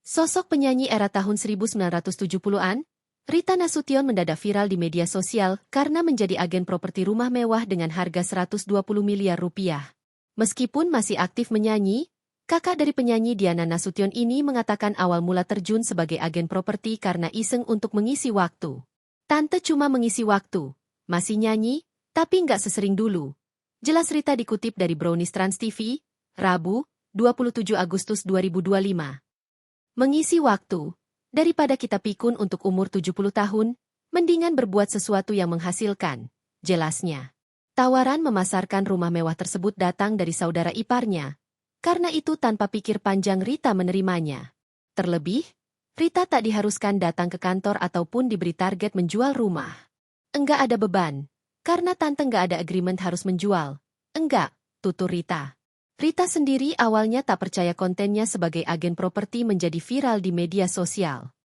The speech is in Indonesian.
Sosok penyanyi era tahun 1970-an, Rita Nasution mendadak viral di media sosial karena menjadi agen properti rumah mewah dengan harga 120 miliar rupiah. Meskipun masih aktif menyanyi, kakak dari penyanyi Diana Nasution ini mengatakan awal mula terjun sebagai agen properti karena iseng untuk mengisi waktu. Tante cuma mengisi waktu, masih nyanyi, tapi nggak sesering dulu. Jelas Rita dikutip dari Brownies Trans TV, Rabu, 27 Agustus 2025. Mengisi waktu. Daripada kita pikun untuk umur 70 tahun, mendingan berbuat sesuatu yang menghasilkan, jelasnya. Tawaran memasarkan rumah mewah tersebut datang dari saudara iparnya. Karena itu tanpa pikir panjang Rita menerimanya. Terlebih, Rita tak diharuskan datang ke kantor ataupun diberi target menjual rumah. Enggak ada beban, karena tante enggak ada agreement harus menjual. Enggak, tutur Rita. Rita sendiri awalnya tak percaya kontennya sebagai agen properti menjadi viral di media sosial.